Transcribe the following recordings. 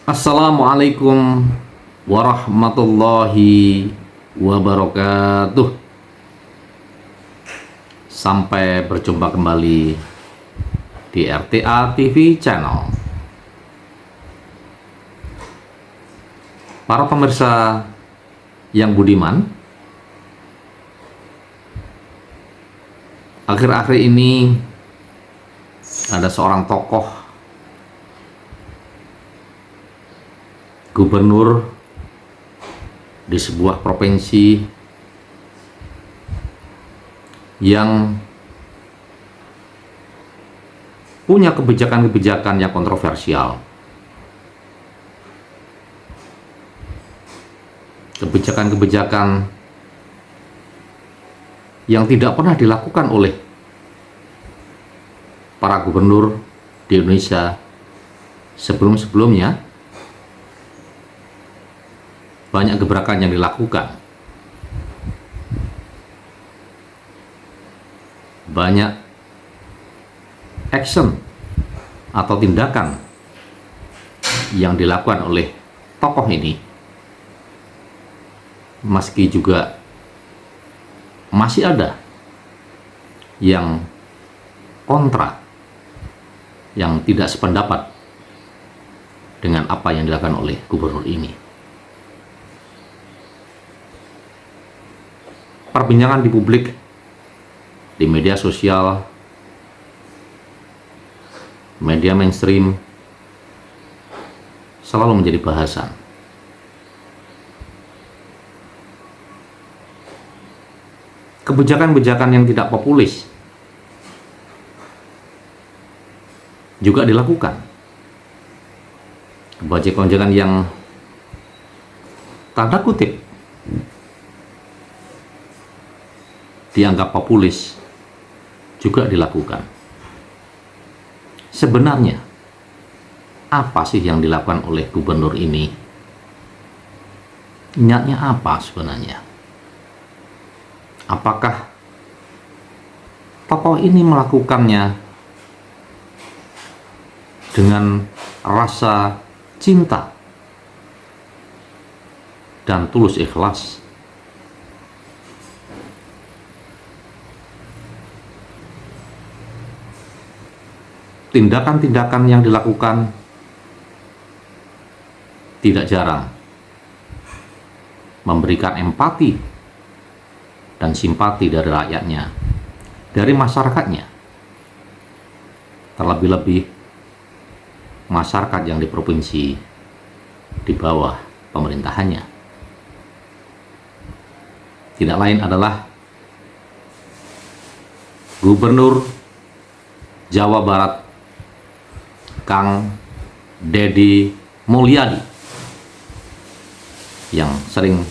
Assalamualaikum warahmatullahi wabarakatuh. Sampai berjumpa kembali di RTA TV Channel. Para pemirsa yang budiman, akhir-akhir ini ada seorang tokoh gubernur di sebuah provinsi yang punya kebijakan-kebijakan yang kontroversial. Kebijakan-kebijakan yang tidak pernah dilakukan oleh para gubernur di Indonesia sebelum-sebelumnya. Banyak gebrakan yang dilakukan, banyak action atau tindakan yang dilakukan oleh tokoh ini, meski juga masih ada yang kontra, yang tidak sependapat dengan apa yang dilakukan oleh gubernur ini. Perbincangan di publik, di media sosial, media mainstream selalu menjadi bahasan. Kebijakan-kebijakan yang tidak populis juga dilakukan. Kebijakan-kebijakan yang tanda kutip dianggap populis juga dilakukan. Sebenarnya apa sih yang dilakukan oleh gubernur ini? Niatnya apa sebenarnya? Apakah tokoh ini melakukannya dengan rasa cinta dan tulus ikhlas? Tindakan-tindakan yang dilakukan tidak jarang memberikan empati dan simpati dari rakyatnya, dari masyarakatnya, terlebih-lebih masyarakat yang di provinsi di bawah pemerintahannya. Tidak lain adalah Gubernur Jawa Barat Kang Deddy Mulyadi, yang sering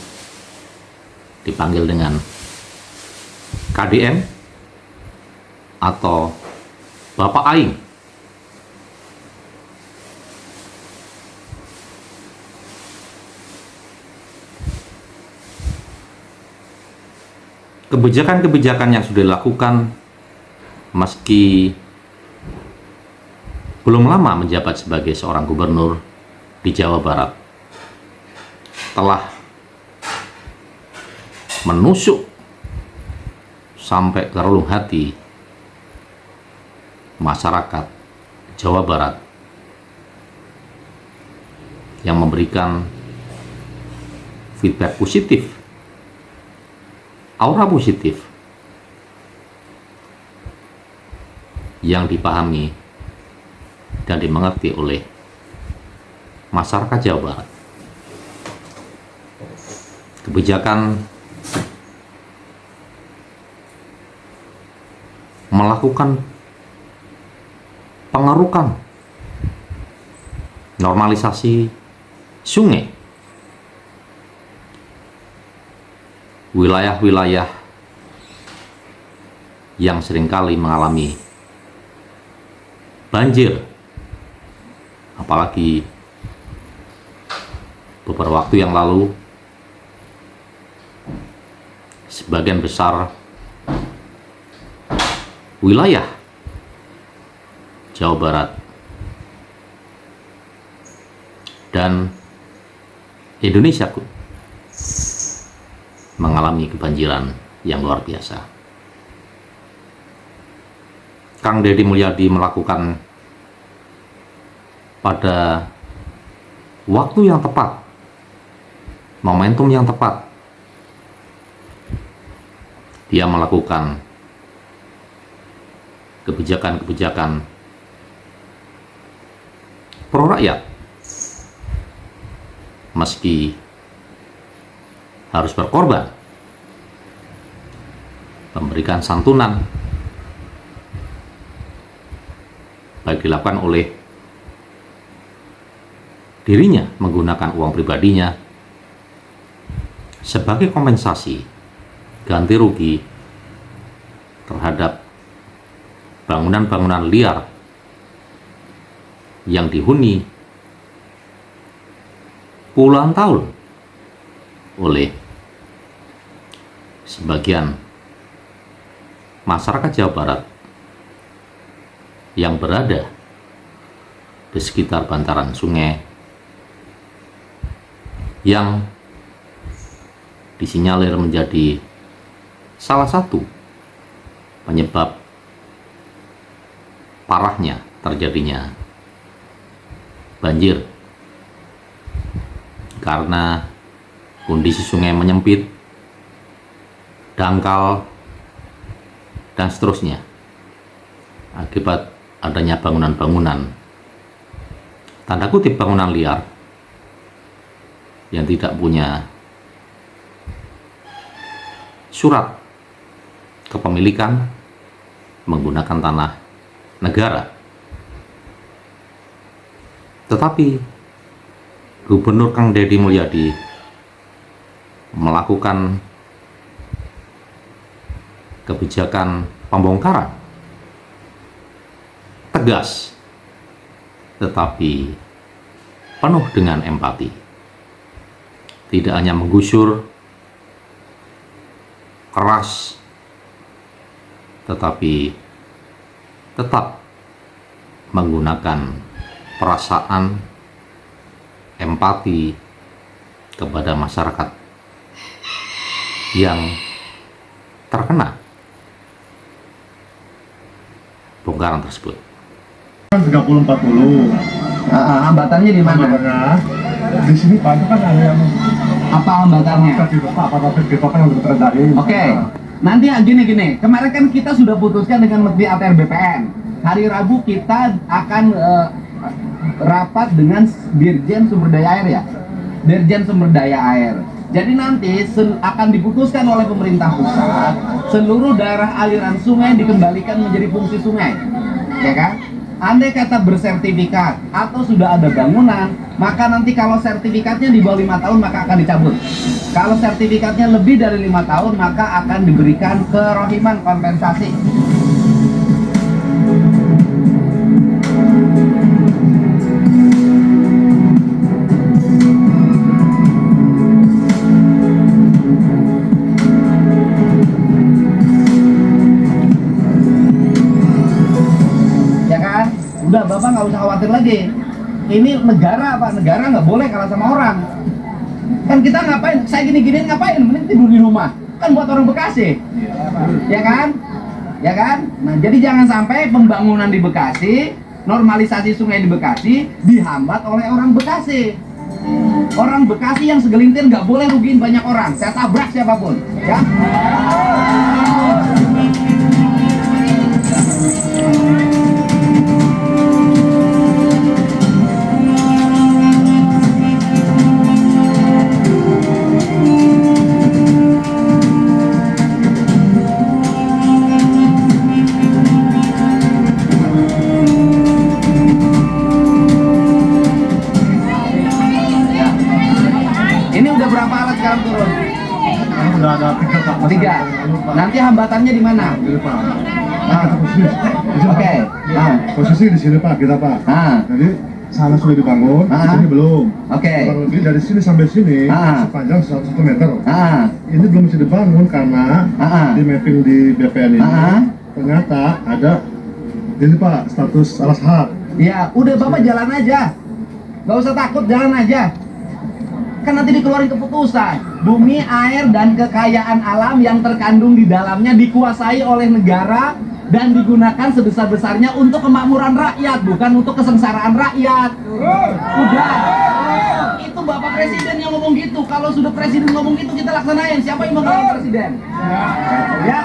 dipanggil dengan KDM atau Bapak Aing. Kebijakan-kebijakan yang sudah dilakukan meski belum lama menjabat sebagai seorang gubernur di Jawa Barat, telah menusuk sampai ke relung hati masyarakat Jawa Barat yang memberikan feedback positif, aura positif yang dipahami dan dimengerti oleh masyarakat Jawa Barat. Kebijakan melakukan pengerukan, normalisasi sungai, wilayah-wilayah yang seringkali mengalami banjir, apalagi beberapa waktu yang lalu sebagian besar wilayah Jawa Barat dan Indonesia mengalami kebanjiran yang luar biasa. Kang Deddy Mulyadi melakukan pada waktu yang tepat, momentum yang tepat. Dia melakukan kebijakan-kebijakan pro rakyat, meski harus berkorban, memberikan santunan, baik dilakukan oleh dirinya menggunakan uang pribadinya sebagai kompensasi ganti rugi terhadap bangunan-bangunan liar yang dihuni puluhan tahun oleh sebagian masyarakat Jawa Barat yang berada di sekitar bantaran sungai yang disinyalir menjadi salah satu penyebab parahnya terjadinya banjir, karena kondisi sungai menyempit, dangkal, dan seterusnya akibat adanya bangunan-bangunan, tanda kutip bangunan liar, yang tidak punya surat kepemilikan menggunakan tanah negara. Tetapi Gubernur Kang Deddy Mulyadi melakukan kebijakan pembongkaran tegas, tetapi penuh dengan empati. Tidak hanya menggusur keras, tetapi tetap menggunakan perasaan empati kepada masyarakat yang terkena bongkaran tersebut. 30-40. Hambatannya di mana? Di sini Pak, itu kan ada yang Apa hambatannya? Pak yang lebih terendahin. Oke. Nanti gini. Kemarin kan kita sudah putuskan dengan Menteri ATR BPN. Hari Rabu kita akan rapat dengan Dirjen Sumber Daya Air ya. Dirjen Sumber Daya Air. Jadi nanti akan diputuskan oleh pemerintah pusat seluruh daerah aliran sungai dikembalikan menjadi fungsi sungai. Ya kan? Andai kata bersertifikat atau sudah ada bangunan, maka nanti kalau sertifikatnya di bawah 5 tahun maka akan dicabut. Kalau sertifikatnya lebih dari 5 tahun maka akan diberikan kerohiman kompensasi. Udah, Bapak nggak usah khawatir lagi. Ini negara, Pak. Negara nggak boleh kalah sama orang. Kan kita ngapain? Saya gini-giniin ngapain? Mending tidur di rumah. Kan buat orang Bekasi. Ya kan? Ya kan? Nah, jadi jangan sampai pembangunan di Bekasi, normalisasi sungai di Bekasi dihambat oleh orang Bekasi. Orang Bekasi yang segelintir nggak boleh rugiin banyak orang. Saya tabrak siapapun. Ya? Sekarang turun. Udah ada 3 Pak. 3. Nanti hambatannya di mana? Di Pak. Oke. Posisi di sini Pak, kita Pak. Jadi sana sudah dibangun, di sini belum. Oke. Kurang lebih dari sini sampai sini sepanjang 1 meter. Ini belum bisa dibangun karena di mapping di BPN ini ternyata ada ini Pak, status alas hak. Ya, udah Bapak jalan aja. Gak usah takut, jalan aja. Kan nanti dikeluarin keputusan. Bumi, air, dan kekayaan alam yang terkandung di dalamnya dikuasai oleh negara dan digunakan sebesar-besarnya untuk kemakmuran rakyat, bukan untuk kesengsaraan rakyat. Udah. Itu Bapak Presiden yang ngomong gitu. Kalau sudah Presiden ngomong gitu, kita laksanain. Siapa yang mau ngomong Presiden? Ya,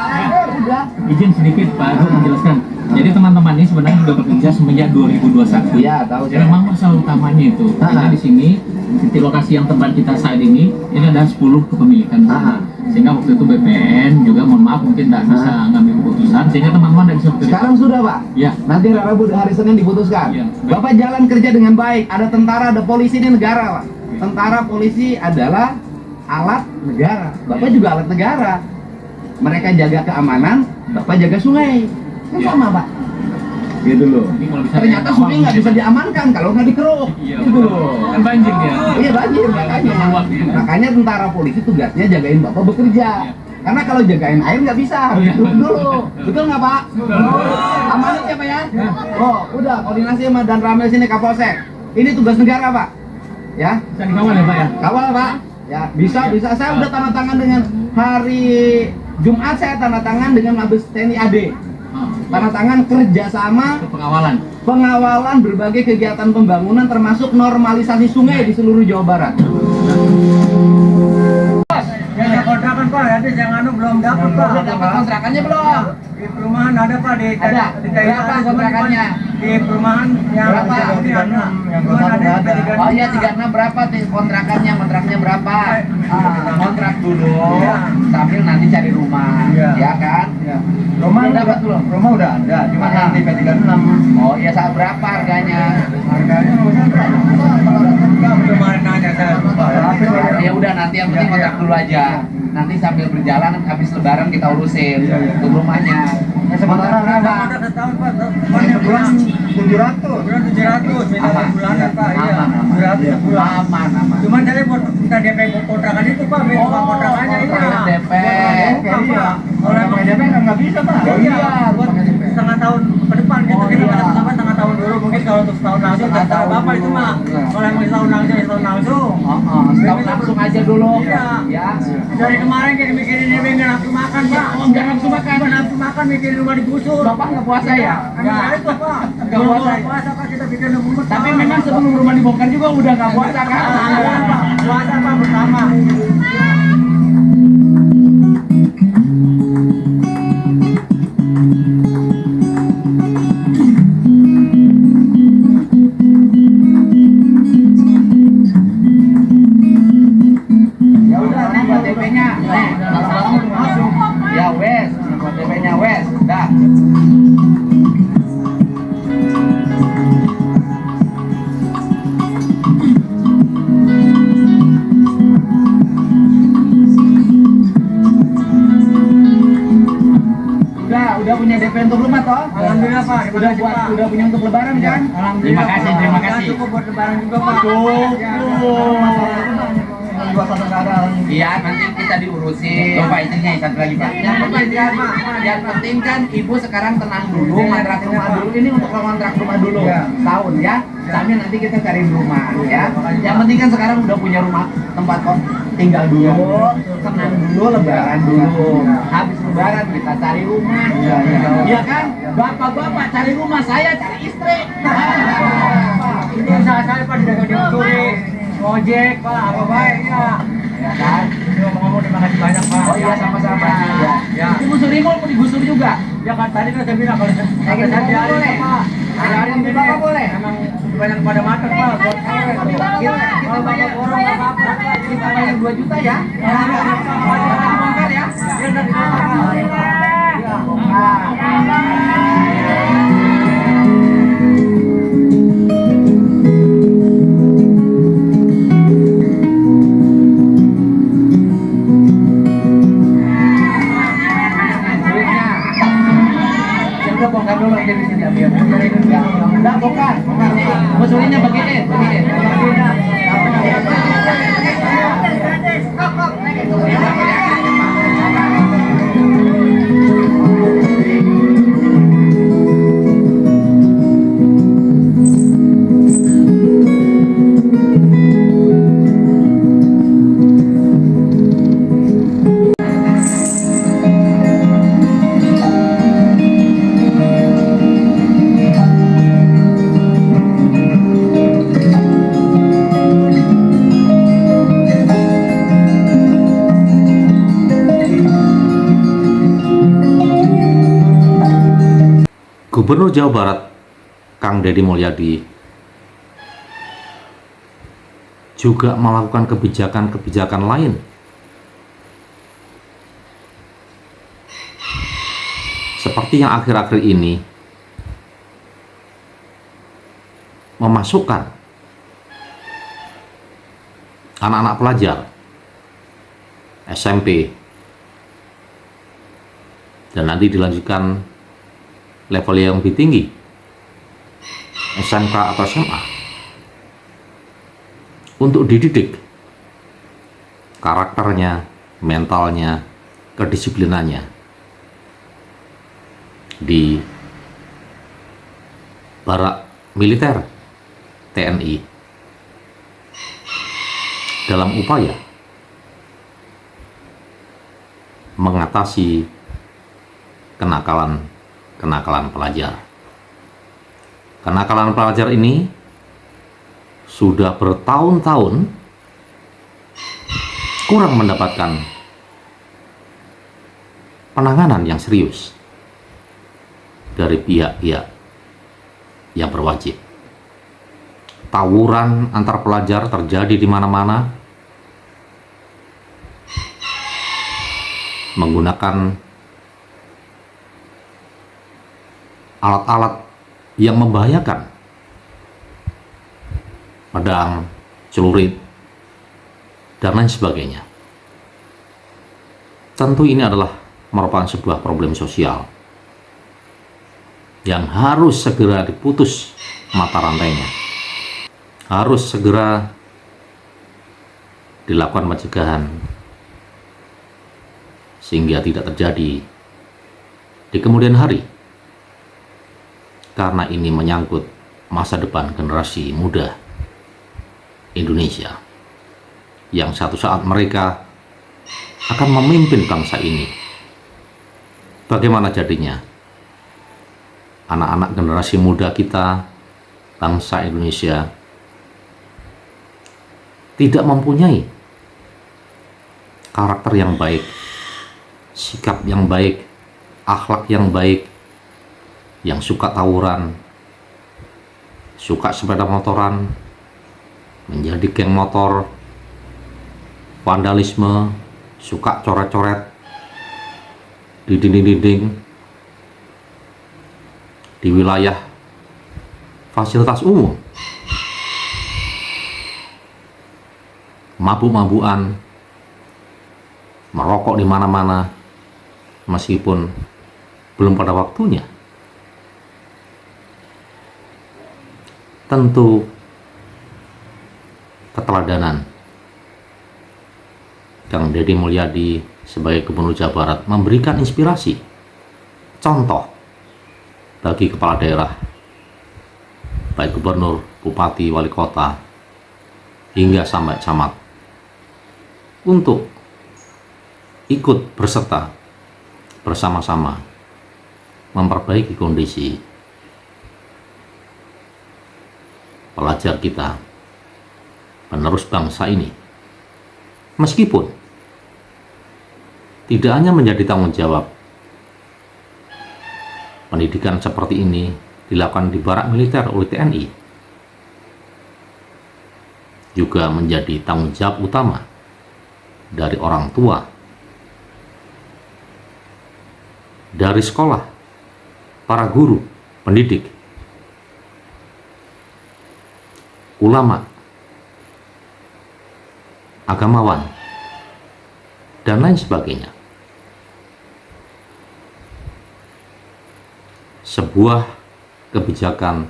udah. Izin sedikit Pak, aku menjelaskan. Jadi teman-teman ini sebenarnya sudah bekerja semenjak 2021. Iya, tahu saya. Memang masalah utamanya itu, karena di sini di lokasi yang tempat kita saat ini ada 10 kepemilikan. Sehingga waktu itu BPN juga mohon maaf mungkin tidak bisa ngambil keputusan, sehingga teman-teman tidak bisa bekerja. Sekarang sudah Pak? Ya. Nanti Rabu hari Senin diputuskan. Ya, Bapak jalan kerja dengan baik. Ada tentara, ada polisi, ini negara Pak. Tentara, polisi adalah alat negara. Bapak juga alat negara. Mereka jaga keamanan, Bapak jaga sungai. Kan sama Pak. Gitu loh. Jadi kalau bisa Ternyata sungai nggak bisa diamankan kalau nggak dikeruk. Iya, Gitu loh. kan banjir ya. Iya banjir makanya. Makanya tentara polisi tugasnya jagain Bapak bekerja. Karena kalau jagain air nggak bisa, harus Iya. duduk dulu. Betul nggak Pak? Amanat ya Pak ya? Oh, udah koordinasi sama Dan Ramil sini Kapolsek. Ini tugas negara Pak. Ya, Bisa dikawal ya Pak ya? kawal Pak. Ya, bisa. Saya udah tanda tangan dengan hari Jumat, saya tanda tangan dengan Mabes TNI AD. Tanda tangan kerjasama Untuk pengawalan. pengawalan berbagai kegiatan pembangunan termasuk normalisasi sungai di seluruh Jawa Barat. Yang kontrakan Pak, nanti yang belum dapat Pak. Udah dapat kontrakannya belum? Di perumahan ada Pak di Ada. Berapa kontrakannya? Di perumahan yang Berapa? di Ana. Yang kosan nggak ada. Oh iya 36 berapa kontrakannya? Kontraknya berapa? Kontrak dulu Iya. sambil nanti cari rumah. Iya. Ya kan? Rumah Udah dapat belum? Rumah udah ada, cuma Aha. yang di P36. Oh iya saat berapa harganya? Harganya rumahnya berapa? Kalau enggak belum ada nanya saya. Ya udah nanti yang penting kontrak dulu aja. Nanti sambil berjalan habis lebaran kita urusin untuk rumahnya. Kontrak berapa? Ada setahun Pak. Sebulan 700. Bulan 700 beda Aman. bulanan Pak. Iya. Aman, 700 sebulan. Aman, aman. Cuman dari minta DP kontrakan itu Pak, minta kontrakannya itu. DP. Iya. Kalau emang DP nggak bisa Pak. iya, buat setengah tahun ke depan gitu. Oh, Kita iya. pada sampai setengah tahun dulu mungkin kalau untuk setahun langsung Setengah terserah tahun Bapak itu dulu. mah. Iya. Kalau emang setahun langsung. Setahun langsung aja dulu. Iya. Ya. Dari kemarin kita mikirin ini nggak nafsu makan Pak. Oh, nggak nafsu makan. Nggak nafsu makan mikirin rumah digusur. Bapak nggak puasa ya? Nggak itu Pak. Nggak puasa. Puasa Pak kita bikin rumah. Tapi memang sebelum rumah dibongkar juga udah nggak puasa kan? Puasa Pak bersama. Ya udah nih buat DP-nya. Nih, kalau masuk. Ya wes, buat DP-nya wes. Dah. Udah punya DP untuk rumah toh? Alhamdulillah Pak. Udah buat, udah punya untuk lebaran kan? Alhamdulillah. Terima kasih. Cukup buat lebaran juga Pak. Iya, nanti kita diurusin. Lupa izinnya satu lagi Pak. Yang penting kan ibu sekarang tenang dulu, kontrak rumah dulu. Ini untuk kontrak rumah dulu, tahun ya. Sambil nanti kita cari rumah ya. Yang penting kan sekarang udah punya rumah tempat kok tinggal dulu, tenang dulu, lebaran dulu. Habis lebaran kita cari rumah. Iya kan? Bapak-bapak cari rumah, saya cari istri. Ini usaha saya Pak tidak diunturi. Ojek Pak, apa baik ya. Ya kan? Ngomong-ngomong terima kasih banyak Pak. Oh iya sama-sama. Ya. Itu busur rimol mau digusur juga. Ya kan tadi kan saya bilang kalau Kayak saya gitu hari boleh. Pak. Hari ini Bapak boleh. Emang banyak pada makan Pak. Buat Kita bayar orang nggak apa-apa. kita bayar 2 juta ya. Dibongkar ya. Ya udah dibongkar. Duitnya. Ya udah bongkar dulu aja di sini biar. Udah bongkar. Musulinya begini. Gubernur Jawa Barat Kang Deddy Mulyadi juga melakukan kebijakan-kebijakan lain seperti yang akhir-akhir ini memasukkan anak-anak pelajar SMP dan nanti dilanjutkan level yang lebih tinggi SMK atau SMA untuk dididik karakternya, mentalnya, kedisiplinannya di barak militer TNI dalam upaya mengatasi kenakalan pelajar. Kenakalan pelajar ini sudah bertahun-tahun kurang mendapatkan penanganan yang serius dari pihak-pihak yang berwajib. Tawuran antar pelajar terjadi di mana-mana, menggunakan alat-alat yang membahayakan, pedang, celurit, dan lain sebagainya. Tentu ini adalah merupakan sebuah problem sosial yang harus segera diputus mata rantainya. Harus segera dilakukan pencegahan sehingga tidak terjadi di kemudian hari, karena ini menyangkut masa depan generasi muda Indonesia yang satu saat mereka akan memimpin bangsa ini. Bagaimana jadinya anak-anak generasi muda kita, bangsa Indonesia, tidak mempunyai karakter yang baik, sikap yang baik, akhlak yang baik, yang suka tawuran, suka sepeda motoran, menjadi geng motor, vandalisme, suka coret-coret di dinding-dinding, di wilayah fasilitas umum, mabuk-mabukan, merokok di mana-mana meskipun belum pada waktunya. Tentu keteladanan Kang Deddy Mulyadi sebagai Gubernur Jawa Barat memberikan inspirasi, contoh bagi kepala daerah, baik gubernur, bupati, wali kota, hingga sampai camat, untuk ikut berserta bersama-sama memperbaiki kondisi pelajar kita, penerus bangsa ini. Meskipun tidak hanya menjadi tanggung jawab pendidikan seperti ini dilakukan di barak militer oleh TNI, juga menjadi tanggung jawab utama dari orang tua, dari sekolah, para guru, pendidik, ulama, agamawan, dan lain sebagainya. Sebuah kebijakan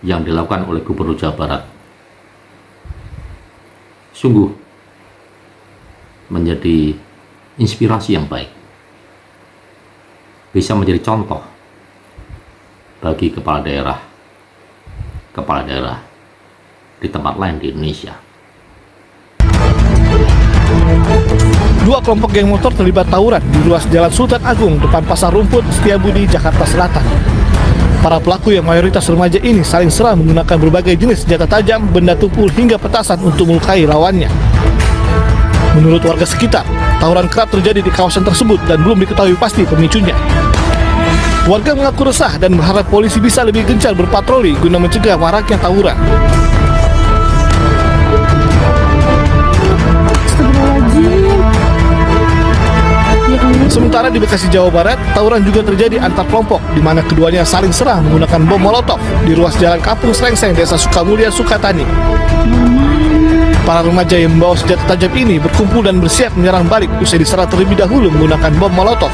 yang dilakukan oleh Gubernur Jawa Barat sungguh menjadi inspirasi yang baik, bisa menjadi contoh bagi kepala daerah di tempat lain di Indonesia. Dua kelompok geng motor terlibat tawuran di ruas Jalan Sultan Agung depan Pasar Rumput, Setiabudi, Jakarta Selatan. Para pelaku yang mayoritas remaja ini saling serang menggunakan berbagai jenis senjata tajam, benda tumpul, hingga petasan untuk melukai lawannya. Menurut warga sekitar, tawuran kerap terjadi di kawasan tersebut dan belum diketahui pasti pemicunya. Warga mengaku resah dan berharap polisi bisa lebih gencar berpatroli guna mencegah maraknya tawuran. Sementara di Bekasi, Jawa Barat, tawuran juga terjadi antar kelompok di mana keduanya saling serang menggunakan bom molotov di ruas jalan Kampung Srengseng, Desa Sukamulya, Sukatani. Para remaja yang membawa senjata tajam ini berkumpul dan bersiap menyerang balik usai diserang terlebih dahulu menggunakan bom molotov.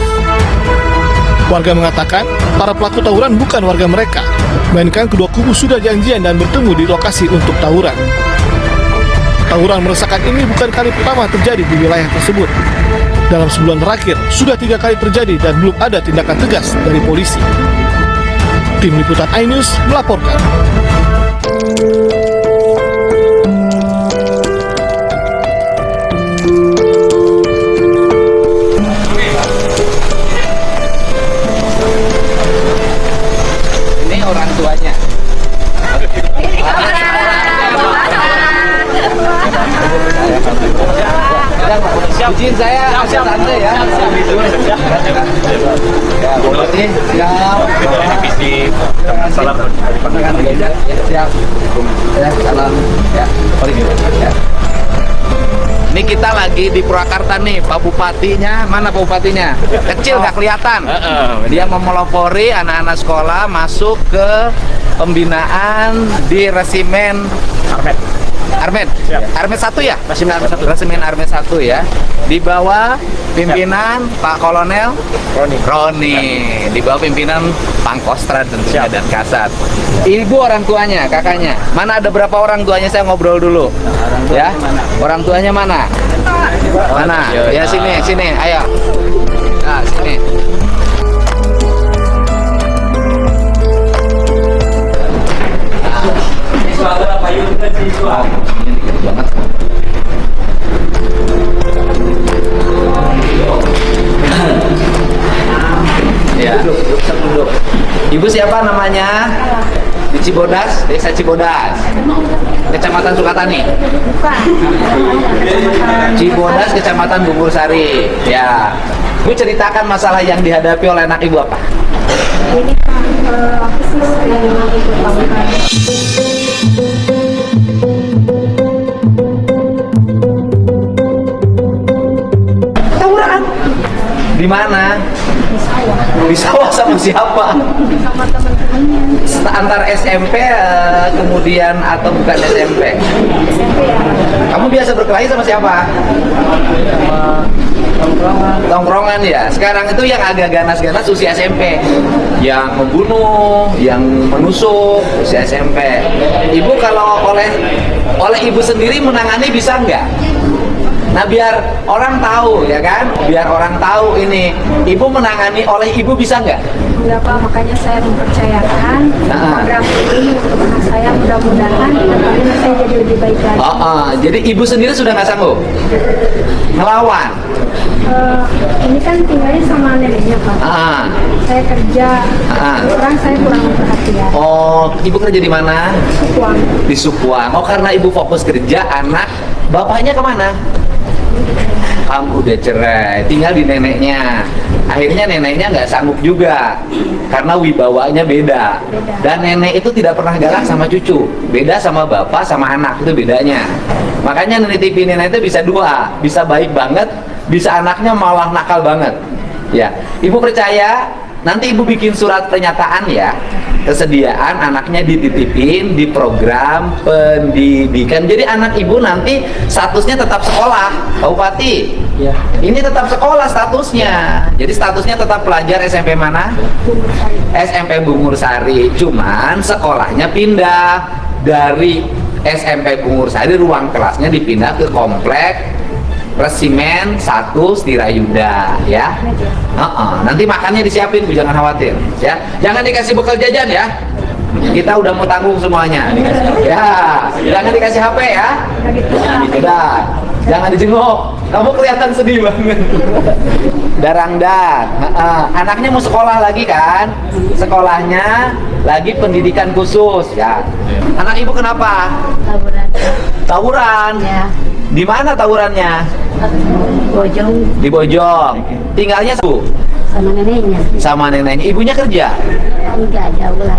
Warga mengatakan para pelaku tawuran bukan warga mereka, melainkan kedua kubu sudah janjian dan bertemu di lokasi untuk tawuran. Tawuran meresahkan ini bukan kali pertama terjadi di wilayah tersebut. Dalam sebulan terakhir, sudah 3 kali terjadi dan belum ada tindakan tegas dari polisi. Tim Liputan iNews melaporkan. Ini orang tuanya. Izin saya agak santai ya. Ya, berarti siap. Salam. Siap. Ya, salam. Ya, ya. Ini kita lagi di Purwakarta nih, Pak Bupatinya, mana Pak Bupatinya? Kecil nggak kelihatan. Dia memelopori anak-anak sekolah masuk ke pembinaan di Resimen Armet 1 ya? Resimen Armet 1 ya. Di bawah pimpinan Pak Kolonel Roni. Di bawah pimpinan Pangkostrat tentunya dan Kasat. Ibu orang tuanya, kakaknya. Mana ada berapa orang tuanya, saya ngobrol dulu. Ya. Orang tuanya mana? Mana? Ya sini, ayo. Nah, sini. Ya, duduk. Ibu siapa namanya? Di Cibodas, Desa Cibodas, Kecamatan Sukatani. Cibodas, Kecamatan Bungur Sari. Ya, Bu ceritakan masalah yang dihadapi oleh anak ibu apa? Ini Pak, aku sih sering ikut tawuran. Tawuran? Di mana? Di sawah sama siapa? Sama teman-temannya. Antar SMP kemudian atau bukan SMP? SMP ya. Kamu biasa berkelahi sama siapa? Tongkrongan ya. Sekarang itu yang agak ganas-ganas usia SMP, yang membunuh, yang menusuk usia SMP. Ibu kalau oleh ibu sendiri menangani bisa nggak? Nah biar orang tahu ya kan, biar orang tahu ini ibu menangani oleh ibu bisa nggak? Enggak Pak, makanya saya mempercayakan program ini untuk anak saya, mudah-mudahan kedepannya saya jadi lebih baik lagi. Jadi ibu sendiri sudah nggak sanggup ngelawan? Ini kan tinggalnya sama neneknya Pak. Saya kerja, kurang saya kurang perhatian. Oh, ibu kerja di mana? Sukuang. Di Sukuang. Oh, karena ibu fokus kerja, anak bapaknya kemana? Kamu udah cerai, tinggal di neneknya. Akhirnya neneknya nggak sanggup juga, karena wibawanya beda. Dan nenek itu tidak pernah galak sama cucu, beda sama bapak sama anak, itu bedanya. Makanya menitipi nenek itu bisa dua, bisa baik banget, bisa anaknya malah nakal banget. Ya, ibu percaya nanti ibu bikin surat pernyataan ya, kesediaan anaknya dititipin di program pendidikan. Jadi anak ibu nanti statusnya tetap sekolah, Pak Bupati. Ya. Ini tetap sekolah statusnya. Jadi statusnya tetap pelajar SMP mana? SMP Bungur Sari. Cuman sekolahnya pindah dari SMP Bungur Sari, ruang kelasnya dipindah ke komplek Resimen 1 Stirayuda ya. Nanti makannya disiapin, Bu, jangan khawatir ya. Jangan dikasih bekal jajan ya. Kita udah mau tanggung semuanya. Ya, jangan dikasih HP ya. Udah, jangan dijenguk. Kamu kelihatan sedih banget. Darangdan. Anaknya mau sekolah lagi kan? Sekolahnya lagi pendidikan khusus ya. Anak ibu kenapa? Tawuran. Tawuran. Ya. Di mana tawurannya? Bojong. Di Bojong. Tinggalnya Bu? sama neneknya. Sama neneknya. Ibunya kerja? Enggak, jauh lah.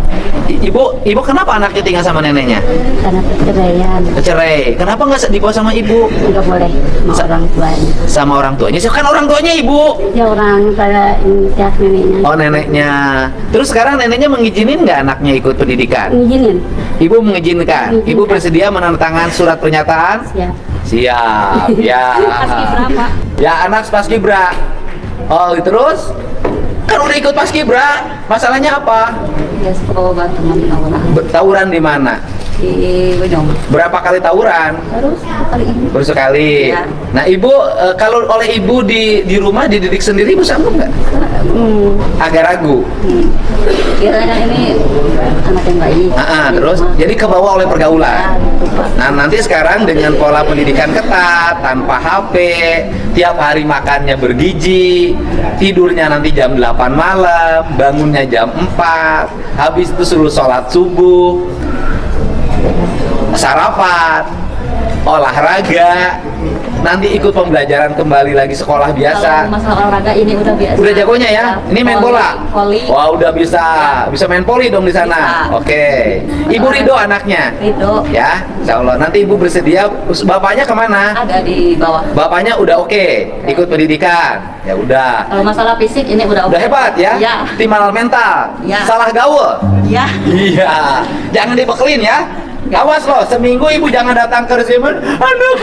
Ibu kenapa anaknya tinggal sama neneknya? Karena perceraian. Cerai. Kenapa nggak dibawa sama ibu? Enggak boleh sama orang tuanya. Sama orang tuanya? Kan orang tuanya ibu. Ya orang pada pihak neneknya. Oh, neneknya. Terus sekarang neneknya mengizinin nggak anaknya ikut pendidikan? Ngizinin. Ibu mengizinkan. Ibu bersedia menandatangani surat pernyataan? Siap. Siap. Ya. Paskibra, Pak. Ya, anak paskibra. Oh, terus? Kan udah ikut paskibra. Masalahnya apa? Ya, sekolah teman orang. Tawuran di mana? Di Wedong. Berapa kali tawuran? Terus kali ini. Baru sekali. Ya. Nah, ibu kalau oleh ibu di rumah dididik sendiri, ibu sanggup nggak? Agak ragu. Kiranya ini anak yang baik. Terus jadi kebawa oleh pergaulan. Nah, nanti sekarang dengan pola pendidikan ketat, tanpa HP, tiap hari makannya bergizi, tidurnya nanti jam 8 malam, bangunnya jam 4, habis itu suruh sholat subuh, sarapan, olahraga, nanti ikut pembelajaran kembali lagi sekolah biasa. Kalau masalah olahraga ini udah biasa. Udah jagonya ya? Ini main bola? Voli. Wah, udah bisa main poli dong di sana. Bisa. Oke. Ibu Ridho anaknya? Ridho. Ya, insya Allah. Nanti ibu bersedia. Bapaknya kemana? Ada di bawah. Bapaknya udah oke, ikut pendidikan. Ya udah. Kalau masalah fisik ini udah Udah hebat ya? Iya. Timbal mental. Ya. Salah gaul. Iya. Iya. Jangan dibekelin ya. Awas loh, seminggu ibu jangan datang ke resemen. Anak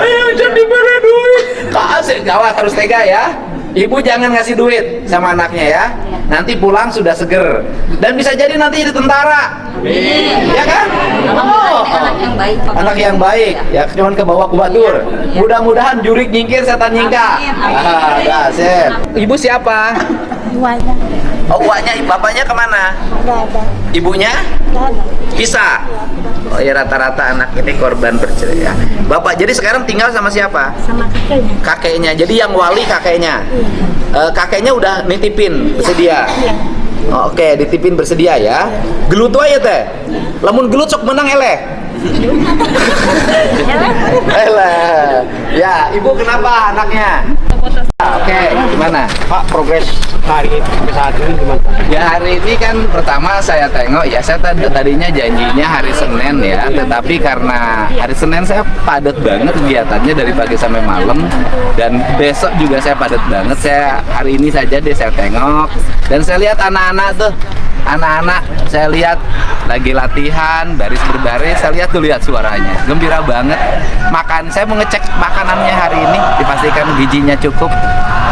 ayo jadi beri duit. Kasih, gawat harus tega ya. Ibu jangan ngasih duit sama anaknya ya. Nanti pulang sudah seger. Dan bisa jadi nanti jadi tentara. Ya kan? Alhamdulillah ini anak yang baik, Pak. Anak yang baik. Ya cuman ke bawah kubatur. Iya. Mudah-mudahan jurik nyingkir, setan nyingka. Amin. Dah, sip. Ibu siapa? Wajah. Oh, uaknya, bapaknya kemana? Ada. Ibunya? Bisa. Oh ya, rata-rata anak ini korban perceraian ya. Bapak jadi sekarang tinggal sama siapa? Sama kakeknya. Kakeknya. Jadi yang wali kakeknya. Kakeknya udah nitipin bersedia. Iya. Oke, ditipin bersedia ya. Gelut aja teh. Lamun gelut sok menang eleh. Eleh. Ya, ibu kenapa anaknya? Oke, gimana? Pak, progres hari sampai saat ini gimana? Ya, hari ini kan pertama saya tengok ya, saya tadinya janjinya hari Senin ya, tetapi karena hari Senin saya padat banget kegiatannya dari pagi sampai malam, dan besok juga saya padat banget. Saya hari ini saja deh saya tengok, dan saya lihat anak-anak tuh, saya lihat lagi latihan baris berbaris, saya lihat suaranya gembira banget. Saya mengecek makanannya hari ini, dipastikan gizinya cukup,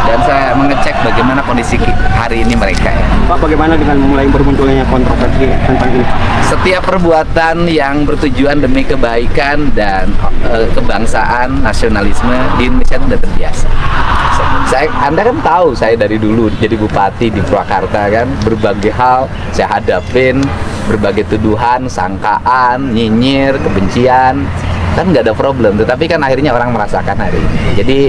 dan saya mengecek bagaimana kondisi hari ini mereka ya. Pak, bagaimana dengan mulai bermunculnya kontroversi tentang ini? Setiap perbuatan yang bertujuan demi kebaikan dan kebangsaan, nasionalisme di Indonesia itu sudah terbiasa. Anda kan tahu saya dari dulu jadi bupati di Purwakarta kan, berbagai hal saya hadapin, berbagai tuduhan, sangkaan, nyinyir, kebencian, kan nggak ada problem. Tetapi kan akhirnya orang merasakan hari ini. Jadi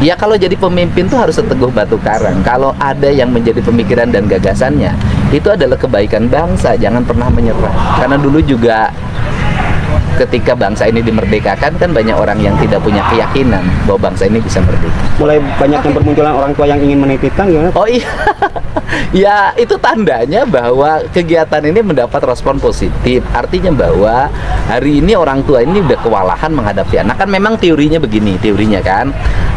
ya kalau jadi pemimpin tuh harus seteguh batu karang. Kalau ada yang menjadi pemikiran dan gagasannya, itu adalah kebaikan bangsa. Jangan pernah menyerah. Karena dulu juga ketika bangsa ini dimerdekakan kan banyak orang yang tidak punya keyakinan bahwa bangsa ini bisa merdeka. Mulai banyak yang bermunculan orang tua yang ingin menitipkan gimana? Oh iya, ya itu tandanya bahwa kegiatan ini mendapat respon positif. Artinya bahwa hari ini orang tua ini udah kewalahan menghadapi anak. Kan memang teorinya begini, kan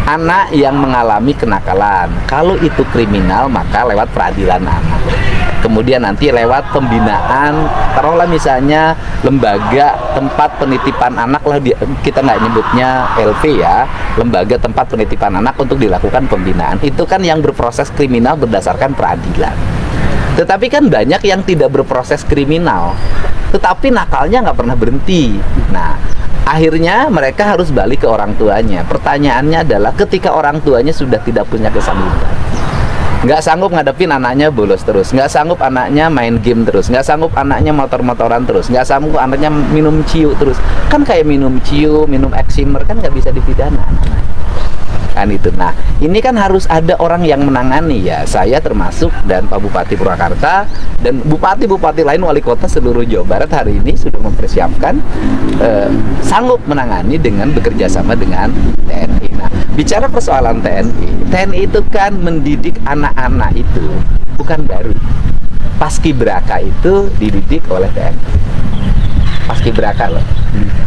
anak yang mengalami kenakalan, kalau itu kriminal maka lewat peradilan anak. Kemudian nanti lewat pembinaan, taruhlah misalnya lembaga tempat penitipan anak lah, kita nggak nyebutnya LP ya, lembaga tempat penitipan anak untuk dilakukan pembinaan. Itu kan yang berproses kriminal berdasarkan peradilan. Tetapi kan banyak yang tidak berproses kriminal, tetapi nakalnya nggak pernah berhenti. Nah, akhirnya mereka harus balik ke orang tuanya. Pertanyaannya adalah ketika orang tuanya sudah tidak punya kesanggupan, nggak sanggup ngadepin anaknya bolos terus, nggak sanggup anaknya main game terus, nggak sanggup anaknya motor-motoran terus, nggak sanggup anaknya minum ciu terus, kan kayak minum ciu, minum eksimer kan nggak bisa dipidana. kan itu. Nah, ini kan harus ada orang yang menangani ya. Saya termasuk dan Pak Bupati Purwakarta dan bupati-bupati lain, wali kota seluruh Jawa Barat hari ini sudah mempersiapkan sanggup menangani dengan bekerja sama dengan TNI. Nah, bicara persoalan TNI itu kan mendidik anak-anak itu bukan baru. Paskibraka itu dididik oleh TNI. Paskibraka loh.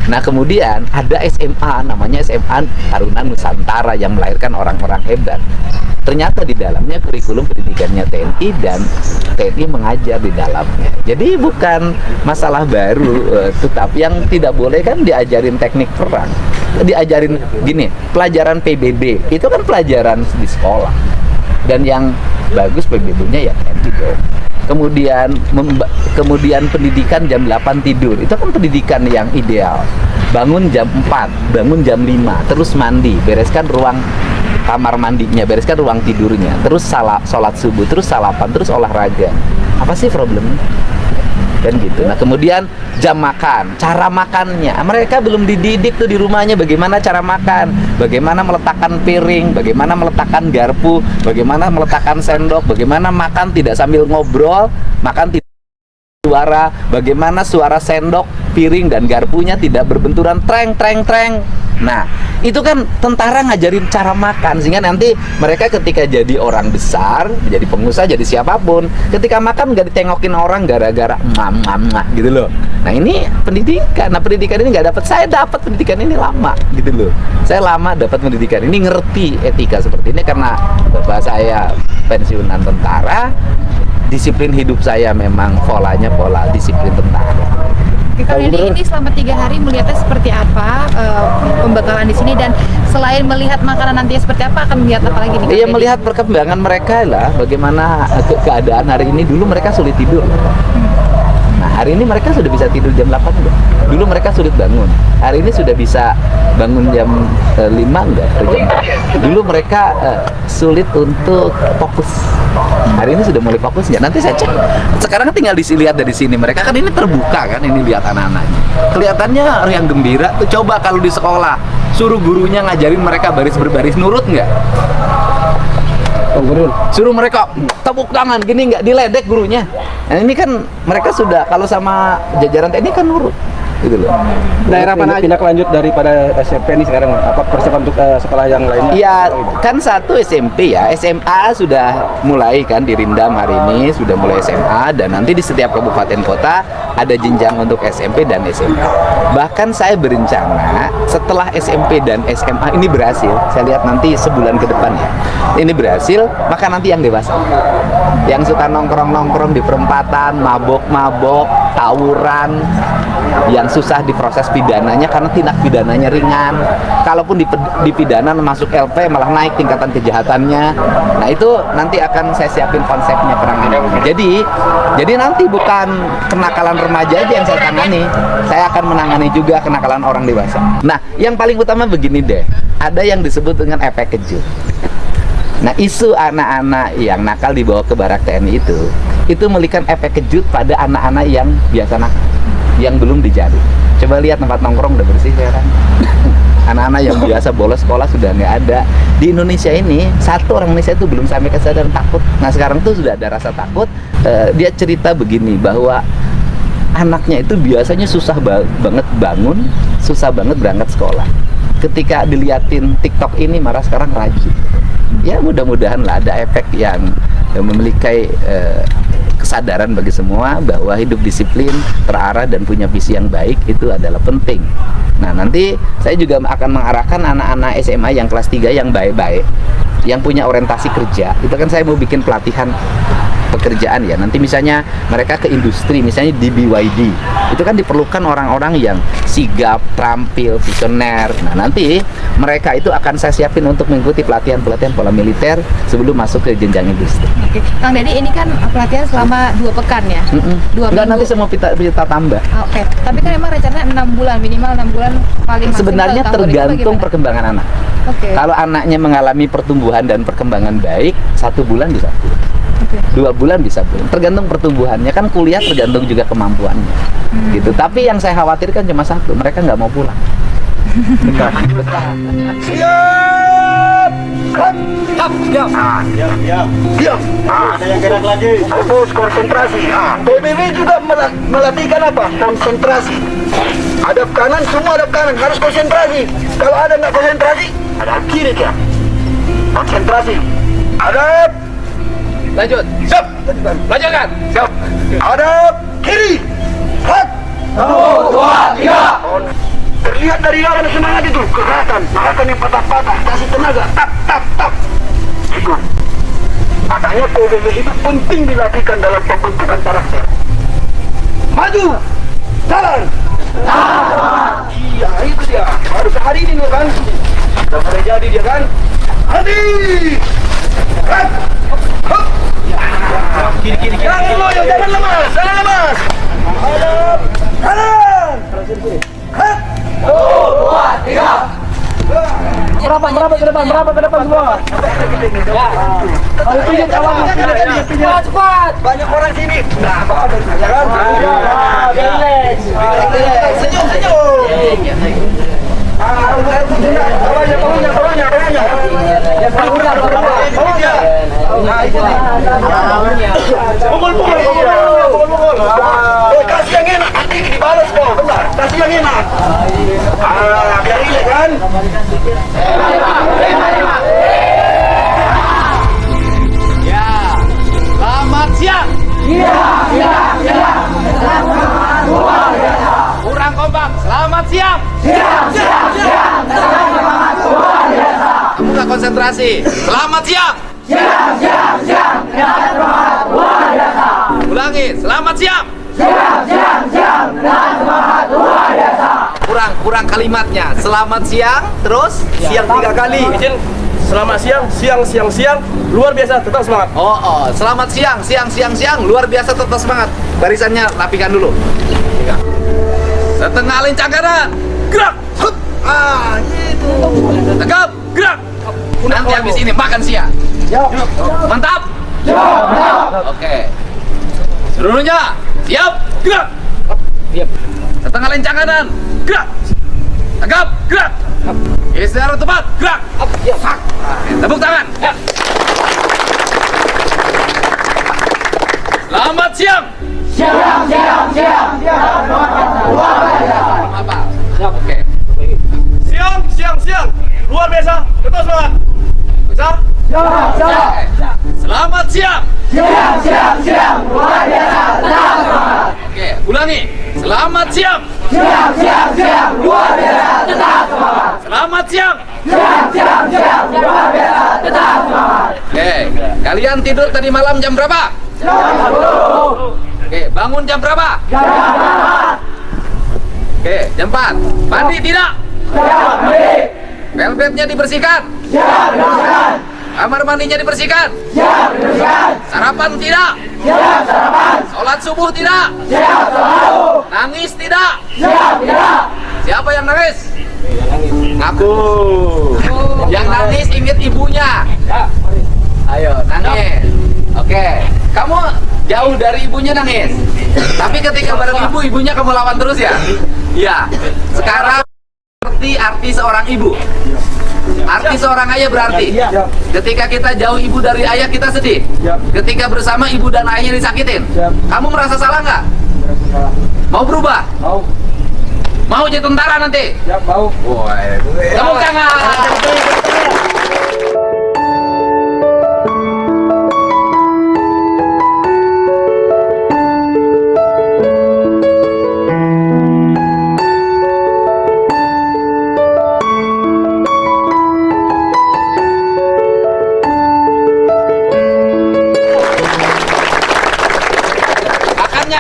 Nah, kemudian ada SMA, namanya SMA Taruna Nusantara yang melahirkan orang-orang hebat. Ternyata di dalamnya kurikulum pendidikannya TNI dan TNI mengajar di dalamnya. Jadi bukan masalah baru, tetapi yang tidak boleh kan diajarin teknik perang. Diajarin gini, pelajaran PBB itu kan pelajaran di sekolah. Dan yang bagus PBB-nya ya TNI dong. Kemudian pendidikan jam 8 tidur, itu kan pendidikan yang ideal. Bangun jam 4, bangun jam 5, terus mandi, bereskan ruang kamar mandinya, bereskan ruang tidurnya, terus sholat subuh, terus salapan, terus olahraga. Apa sih problemnya? Kan gitu. Nah, kemudian jam makan, cara makannya, mereka belum dididik tuh di rumahnya bagaimana cara makan, bagaimana meletakkan piring, bagaimana meletakkan garpu, bagaimana meletakkan sendok, bagaimana makan tidak sambil ngobrol, makan tidak suara, bagaimana suara sendok, piring dan garpunya tidak berbenturan treng. Nah, itu kan tentara ngajarin cara makan, sehingga nanti mereka ketika jadi orang besar, jadi pengusaha, jadi siapapun, ketika makan nggak ditengokin orang gara-gara gitu loh. Nah, ini pendidikan. Nah, pendidikan ini nggak dapat. Saya dapat pendidikan ini lama gitu loh. Saya lama dapat pendidikan ini, ngerti etika seperti ini karena bapak saya pensiunan tentara. Disiplin hidup saya memang polanya pola disiplin tentara. Kang Deddy, ini selama 3 hari melihatnya seperti apa pembekalan di sini, dan selain melihat makanan nantinya seperti apa, akan melihat apa lagi nih? Iya, melihat perkembangan mereka lah, bagaimana keadaan hari ini. Dulu mereka sulit tidur. Nah, hari ini mereka sudah bisa tidur jam 8 enggak? Dulu mereka sulit bangun. Hari ini sudah bisa bangun jam 5 enggak? Dulu mereka sulit untuk fokus. Hari ini sudah mulai fokus nggak? Nanti saya cek. Sekarang tinggal dilihat dari sini. Mereka kan ini terbuka kan, ini lihat anak-anaknya. Kelihatannya yang gembira. Tuh coba kalau di sekolah suruh gurunya ngajarin mereka baris berbaris, nurut nggak? Suruh mereka tepuk tangan gini, nggak diledek gurunya. Nah, ini kan mereka sudah, kalau sama jajaran TNI kan nurut gitu loh. Daerah mana tindak lanjut daripada SMP ini sekarang? Apa persiapan untuk sekolah yang lainnya? Iya, kan satu SMP ya. SMA sudah mulai kan di Rindam hari ini, sudah mulai SMA, dan nanti di setiap kabupaten kota ada jenjang untuk SMP dan SMA. Bahkan saya berencana setelah SMP dan SMA ini berhasil, saya lihat nanti sebulan ke depan ya, ini berhasil, maka nanti yang dewasa, yang suka nongkrong-nongkrong di perempatan, mabok-mabok, tawuran, yang susah diproses pidananya karena tindak pidananya ringan. Kalaupun dipidana masuk LP malah naik tingkatan kejahatannya. Nah, itu nanti akan saya siapin konsepnya penanganan. Jadi nanti bukan kenakalan remaja aja yang saya tangani, saya akan menangani juga kenakalan orang dewasa. Nah, yang paling utama begini deh, ada yang disebut dengan efek kejut. Nah, isu anak-anak yang nakal dibawa ke barak TNI itu memberikan efek kejut pada anak-anak yang biasa nakal, yang belum dijaring. Coba lihat tempat nongkrong udah bersih sekarang. Anak-anak yang biasa bolos sekolah sudah nggak ada. Di Indonesia ini, satu orang Indonesia itu belum sampai kesadaran takut. Nah, sekarang tuh sudah ada rasa takut. Dia cerita begini, bahwa anaknya itu biasanya susah banget bangun, susah banget berangkat sekolah. Ketika diliatin TikTok ini marah, sekarang rajin. Ya, mudah-mudahan lah ada efek yang memiliki kesadaran bagi semua bahwa hidup disiplin, terarah, dan punya visi yang baik itu adalah penting. Nah, nanti saya juga akan mengarahkan anak-anak SMA yang kelas 3 yang baik-baik, yang punya orientasi kerja. Itu kan saya mau bikin pelatihan pekerjaan ya. Nanti misalnya mereka ke industri, misalnya di BYD, itu kan diperlukan orang-orang yang sigap, terampil, visioner. Nah, nanti mereka itu akan saya siapin untuk mengikuti pelatihan-pelatihan pola militer sebelum masuk ke jenjang industri. Oke, Kang Deddy, ini kan pelatihan selama 2 pekan ya? 2 Enggak, minggu. nanti saya mau kita tambah. Oke, tapi kan memang rencananya 6 bulan, minimal 6 bulan paling maksimal. Sebenarnya tergantung perkembangan anak. Oke. Kalau anaknya mengalami pertumbuhan dan perkembangan baik, 1 bulan bisa pulang. 2 bulan bisa pulang, tergantung pertumbuhannya. Kan kuliah tergantung juga kemampuannya gitu. Tapi yang saya khawatirkan cuma satu, mereka nggak mau pulang. Siap! Siap. Ada yang gerak lagi. Fokus konsentrasi. PBB juga melatihkan apa? Konsentrasi. Hadap kanan, semua hadap kanan. Harus konsentrasi. Kalau ada nggak konsentrasi, hadap kiri dia. Konsentrasi. Hadap. Lanjut. Siap. Lanjutkan. Siap. Hadap kiri. Hak. 1, 2, 3. Terlihat dari lawan semangat itu. Gerakan yang patah-patah. Kasih tenaga. Tap, tap, tap. Itu. Makanya PBB itu penting dilatihkan dalam pembentukan karakter. Maju. Jalan. Iya, itu dia. Baru sehari ini loh kan. Sudah mulai jadi dia kan. Hadi. Hak. Hop. Kiri. Jangan lemas. Hadap. Kanan. Hak. 1, 2, 3. Berapa ke depan semua. Cepat. Banyak orang sini. Nah, senyum. Pukul. Kasih yang enak, nanti dibalas kok. Benar, kasih yang enak. Biar rileks kan. Ya. Selamat siang. Kurang kompak. Selamat siang. Buka konsentrasi. Selamat siang. Ulangi. Selamat siang. Kurang kalimatnya. Selamat siang. Terus siang 3 kali. Izin. Selamat siang, luar biasa, tetap semangat. Oh, selamat siang, luar biasa, tetap semangat. Barisannya rapikan dulu. Setengah lincah kanan, gerak. Hup. Gitu. Tegap, gerak. Nanti habis ini makan siang. Mantap. Oke. Seluruhnya siap, gerak. Setengah lincah kanan, gerak. Tegap, gerak. Istirahat tepat, gerak. Tepuk tangan. Selamat siang. Apa? Oke. Siang, luar biasa, tetap semangat. Bisa? Selamat siang. Luar biasa, tetap semangat. Oke, ulangi. Selamat siang. Luar biasa, tetap semangat. Selamat siang. Luar biasa, tetap semangat. Oke, kalian tidur tadi malam jam berapa? Jam 10. Oke, bangun jam berapa? Jam 4. Oke, jam 4. Mandi tidak? Siap, mandi. Velvetnya dibersihkan? Siap, dibersihkan. Kamar mandinya dibersihkan? Siap, dibersihkan. Sarapan tidak? Siap, sarapan. Sholat subuh tidak? Siap, selalu. Nangis tidak? Siap, tidak. Siapa yang nangis? Ngaku. Yang nangis ingat ibunya. Ayo, nangis. Oke, kamu jauh dari ibunya nangis. Tapi ketika bareng ibu, ibunya kamu lawan terus ya? Iya. Sekarang arti seorang ibu. Arti seorang ayah berarti ketika kita jauh ibu dari ayah kita sedih. Ketika bersama ibu dan ayahnya disakitin. Kamu merasa salah nggak? Mau berubah? Mau jadi tentara nanti? Mau. Tepuk tangan.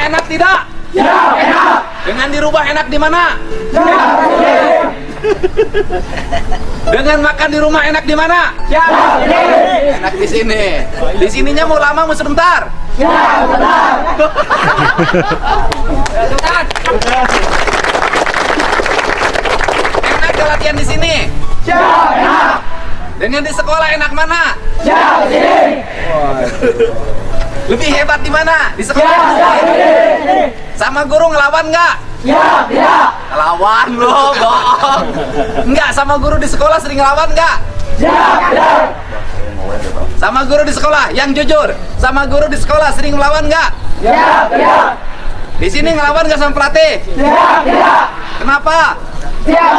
Enak tidak? Ya, enak. Dengan dirubah enak di mana? Ya, dengan makan di rumah enak di mana? Ya, enak di sini. Di sininya mau lama mau sebentar? Ya, sebentar. Enak gak latihan di sini? Ya, enak. Dengan di sekolah enak mana? Ya, di sini. Lebih hebat di mana? Di sekolah? Ya, sama guru ngelawan nggak? Ya, tidak. Ngelawan loh, bohong. Enggak, sama guru di sekolah sering ngelawan nggak? Ya, tidak. Sama guru di sekolah, yang jujur. Sama guru di sekolah sering melawan nggak? Siap, siap. Di sini ngelawan nggak sama pelatih? Siap, siap. Kenapa? Siap,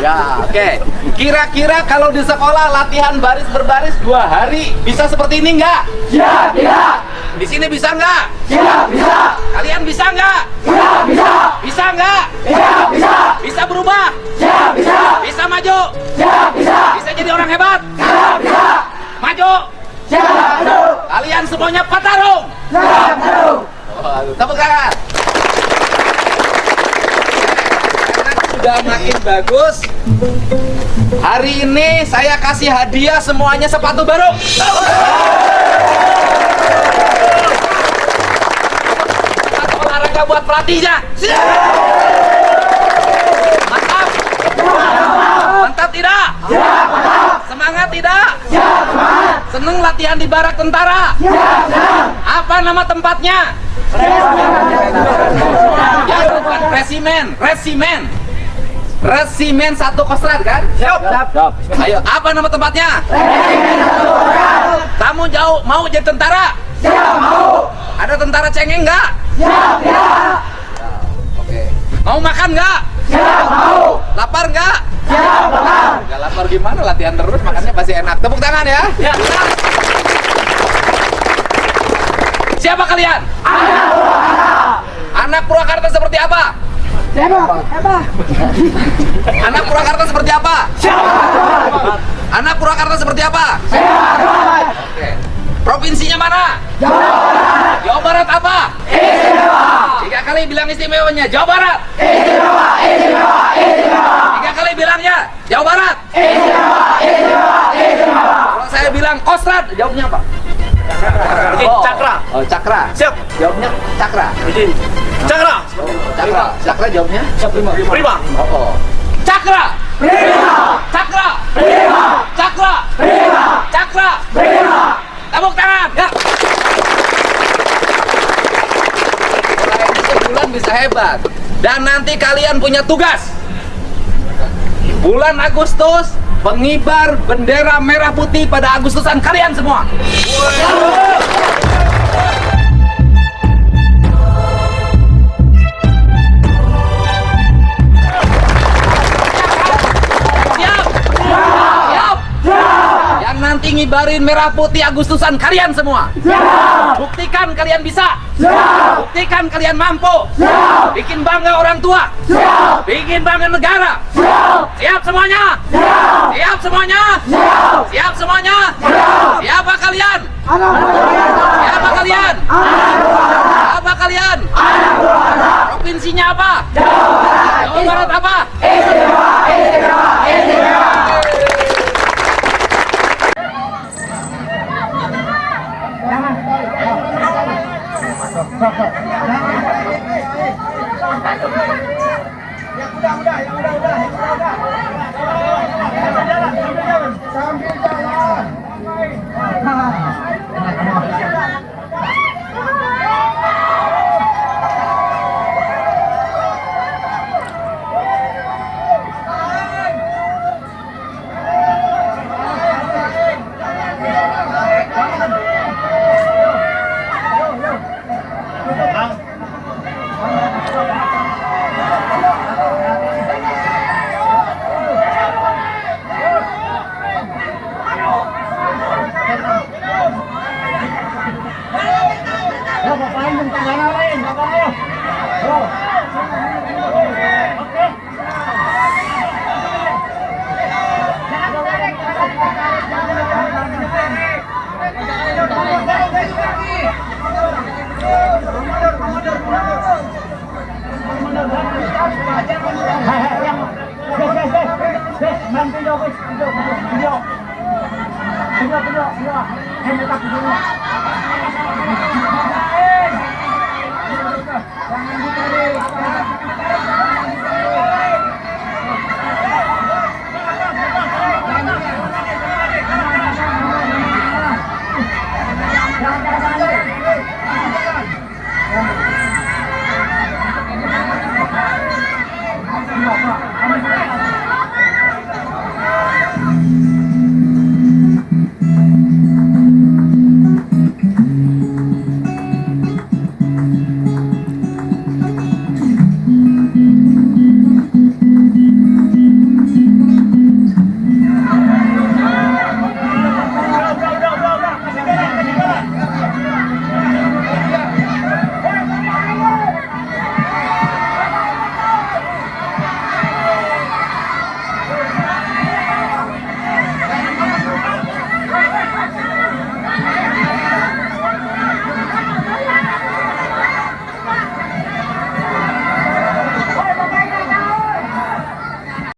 Ya, oke. Kira-kira kalau di sekolah latihan baris berbaris 2 hari bisa seperti ini nggak? Siap, siap. Di sini bisa nggak? Siap, bisa. Kalian bisa nggak? Siap, bisa. Bisa nggak? Siap, bisa. Bisa berubah? Siap, bisa. Bisa maju? Siap, bisa. Bisa jadi orang hebat? Siap, bisa. Maju? Siap, maju. Kalian semuanya petarung? Siap, maju. Tepuk tangan. Sudah makin bagus. Hari ini saya kasih hadiah semuanya sepatu baru. Sepatu olahraga buat pelatihnya. Mantap. Mantap tidak? Semangat tidak? Seneng latihan di barak tentara? Apa nama tempatnya? Ya, bukan resimen. Resimen 1 Kostrad kan? Siap. Ayo, apa nama tempatnya? Kamu mau jadi tentara? Siap, mau. Ada tentara cengeng nggak? Siap, siap. Oke. Mau makan nggak? Siap, mau. Lapar nggak? Siap, lapar. Nggak lapar gimana? Latihan terus, makannya pasti enak. Tepuk tangan ya. Siapa kalian? Anak Purwakarta seperti apa? Anak Purwakarta seperti apa? Anak Purwakarta seperti apa? Oke. Provinsinya mana? Jawa Barat apa? Istimewa. 3 kali bilang istimewanya. Jawa Barat. Istimewa, istimewa, istimewa. 3 kali bilangnya. Jawa Barat. Istimewa, istimewa, istimewa. Kalau saya bilang Kostrad, jawabnya apa? Cakra. Oh, Cakra. Siap. Jawabnya Cakra. Cakra. Cakra. Cakra jawabnya? Prima. Oh. Cakra. Prima. Cakra. Prima. Cakra. Prima. Cakra. Prima. Tepuk tangan. Ya. Mulai ini sebulan bisa hebat. Dan nanti kalian punya tugas. Bulan Agustus, pengibar bendera merah putih pada Agustusan kalian semua. Siap? Siap? Yang nanti ngibarin merah putih Agustusan kalian semua. Buktikan kalian bisa. Buktikan kalian mampu. Bikin bangga orang tua. Bikin bangga negara. Siap semuanya? Siap semuanya? Siap semuanya? Siapa kalian? Siapa kalian? Apa kalian? Provinsinya apa? Jawa Barat apa? Video.